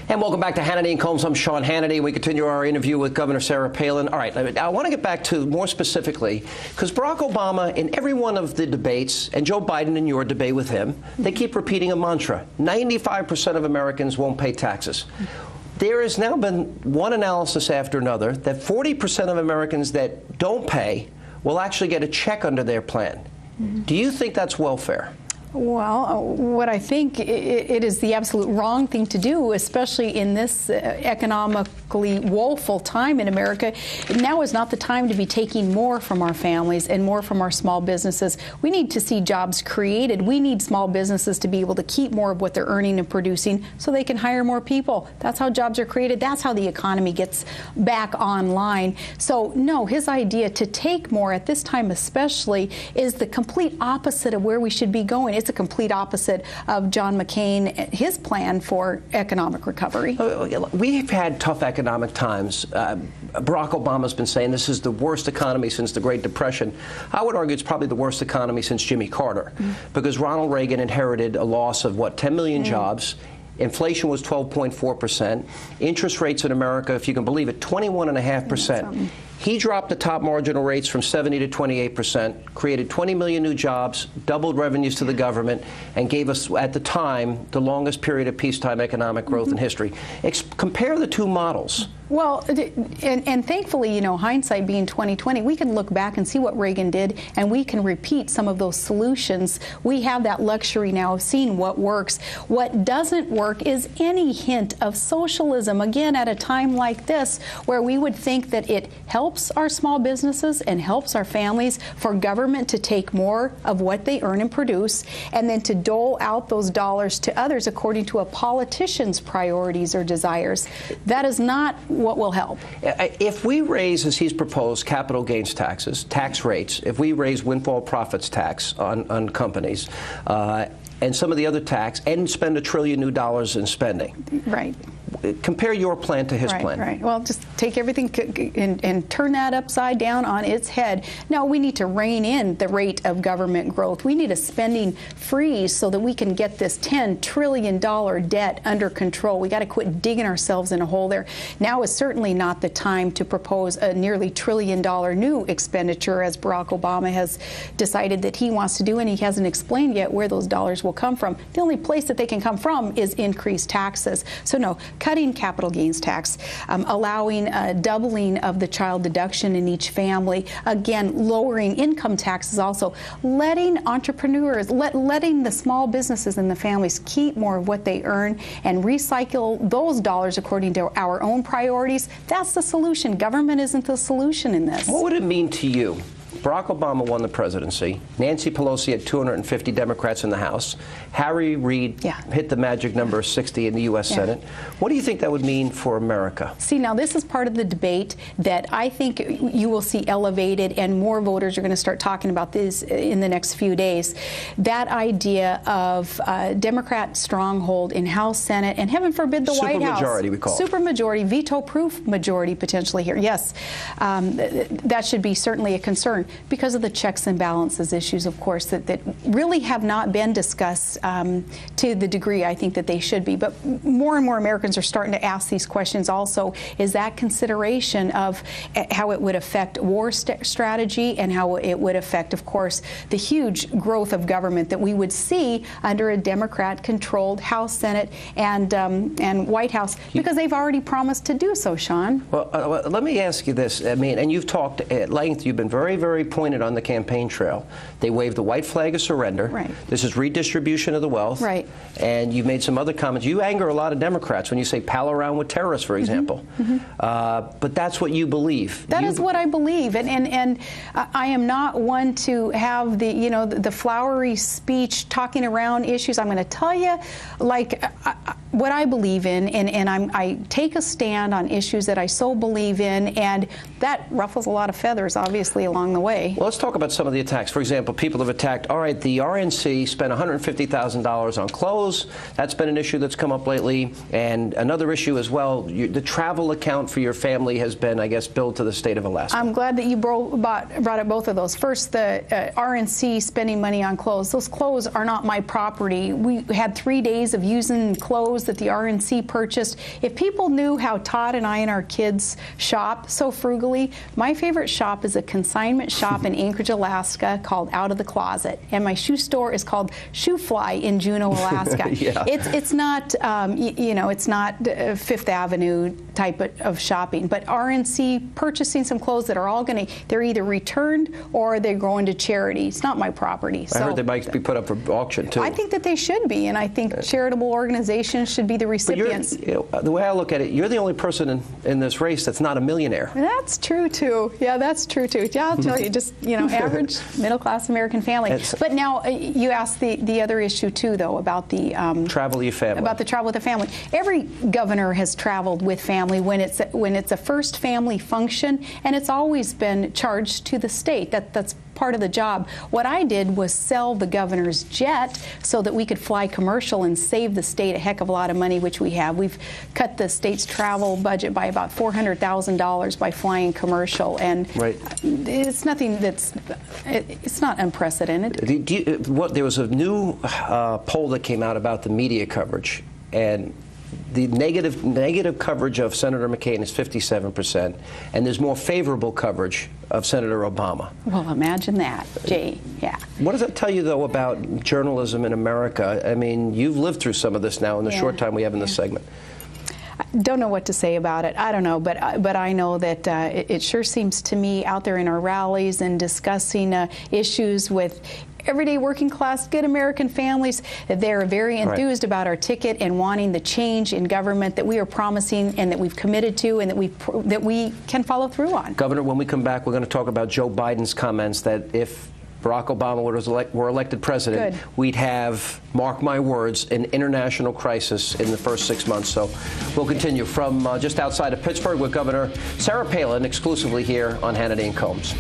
And welcome back to Hannity and Colmes. I'm Sean Hannity. We continue our interview with Governor Sarah Palin. All right, I want to get back to more specifically, because Barack Obama, in every one of the debates, and Joe Biden in your debate with him, they keep repeating a mantra. 95% of Americans won't pay taxes. There has now been one analysis after another that 40% of Americans that don't pay will actually get a check under their plan. Do you think that's welfare? Well, what I think it is the absolute wrong thing to do, especially in this economically woeful time in America. Now is not the time to be taking more from our families and more from our small businesses. We need to see jobs created. We need small businesses to be able to keep more of what they're earning and producing so they can hire more people. That's how jobs are created. That's how the economy gets back online. So, no, his idea to take more at this time especially is the complete opposite of where we should be going. It's a complete opposite of John McCain, his plan for economic recovery. We've had tough economic times. Barack Obama's been saying this is the worst economy since the Great Depression. I would argue it's probably the worst economy since Jimmy Carter, because Ronald Reagan inherited a loss of, what, 10 million jobs. Inflation was 12.4%. Interest rates in America, if you can believe it, 21.5%. He dropped the top marginal rates from 70 to 28%, created 20 million new jobs, doubled revenues to the government, and gave us, at the time, the longest period of peacetime economic growth in history. Compare the two models. Well, and thankfully, you know, hindsight being 20/20, we can look back and see what Reagan did, and we can repeat some of those solutions. We have that luxury now of seeing what works. What doesn't work is any hint of socialism, again, at a time like this, where we would think that it helps our small businesses and helps our families for government to take more of what they earn and produce, and then to dole out those dollars to others according to a politician's priorities or desires. That is not what will help. If we raise, as he's proposed, capital gains taxes, tax rates, if we raise windfall profits tax on companies, and some of the other tax, and spend $1 trillion new in spending. Right. Compare your plan to his plan. Right. Well, just take everything and turn that upside down on its head. No, we need to rein in the rate of government growth. We need a spending freeze so that we can get this $10 trillion debt under control. We got to quit digging ourselves in a hole there. Now is certainly not the time to propose a nearly $1 trillion new expenditure, as Barack Obama has decided that he wants to do, and he hasn't explained yet where those dollars will come from. The only place that they can come from is increased taxes. So no, cutting capital gains tax, allowing a doubling of the child deduction in each family, again, lowering income taxes also, letting entrepreneurs, letting the small businesses and the families keep more of what they earn and recycle those dollars according to our own priorities. That's the solution. Government isn't the solution in this. What would it mean to you? Barack Obama won the presidency. Nancy Pelosi had 250 Democrats in the House. Harry Reid hit the magic number of 60 in the U.S. Senate. What do you think that would mean for America? See, now this is part of the debate that I think you will see elevated, and more voters are going to start talking about this in the next few days. That idea of Democrat stronghold in House, Senate, and heaven forbid the White House. Supermajority, we call it. Supermajority, veto-proof majority potentially here. Yes, that should be certainly a concern, because of the checks and balances issues, of course, that really have not been discussed to the degree I think that they should be. But more and more Americans are starting to ask these questions also. Is that consideration of how it would affect war strategy and how it would affect, of course, the huge growth of government that we would see under a Democrat-controlled House, Senate, and White House, because they've already promised to do so, Sean. Well, let me ask you this. I mean, and you've talked at length, you've been very, very pointed on the campaign trail. They waved the white flag of surrender. Right. This is redistribution of the wealth. Right. And you've made some other comments. You anger a lot of Democrats when you say pal around with terrorists, for example. But that's what you believe. That is what I believe, and I am not one to have the flowery speech talking around issues. I'm going to tell you, like, what I believe in, and I take a stand on issues that I so believe in, and that ruffles a lot of feathers, obviously, along the way. Well, let's talk about some of the attacks. For example, people have attacked, all right, the RNC spent $150,000 on clothes. That's been an issue that's come up lately. And another issue as well, the travel account for your family has been, I guess, billed to the state of Alaska. I'm glad that you brought up both of those. First, the RNC spending money on clothes. Those clothes are not my property. We had 3 days of using clothes clothes that the RNC purchased. If people knew how Todd and I and our kids shop so frugally, my favorite shop is a consignment shop in Anchorage, Alaska called Out of the Closet. And my shoe store is called Shoe Fly in Juneau, Alaska. Yeah. It's not, you know, it's not Fifth Avenue type of shopping, but RNC purchasing some clothes that are all going to, they're either returned or they're going to charity. It's not my property. I heard they might be put up for auction, too. I think that they should be, and I think charitable organizations should be the recipients. You know, the way I look at it, you're the only person in this race that's not a millionaire. That's true, too. Yeah, that's true, too. Yeah, I'll tell you, just, you know, average middle-class American family. But now, you asked the other issue, too, though, about the travel with your family. About the travel with the family. Every governor has traveled with family when it's a first family function, and it's always been charged to the state. That's part of the job. What I did was sell the governor's jet so that we could fly commercial and save the state a heck of a lot of money, which we have. We've cut the state's travel budget by about $400,000 by flying commercial, and it's nothing it's not unprecedented. There was a new poll that came out about the media coverage, and the negative coverage of Senator McCain is 57%, and there's more favorable coverage of Senator Obama. Well, imagine that, Jay. Yeah. What does that tell you, though, about journalism in America? I mean, you've lived through some of this now in the short time we have in this segment. I don't know what to say about it. I don't know, but I know that it sure seems to me out there in our rallies and discussing issues with everyday working class, good American families, they're very enthused about our ticket and wanting the change in government that we are promising and that we've committed to and that we can follow through on. Governor, when we come back, we're going to talk about Joe Biden's comments that if Barack Obama were elected president, we'd have, mark my words, an international crisis in the first 6 months. So we'll continue from just outside of Pittsburgh with Governor Sarah Palin exclusively here on Hannity and Colmes.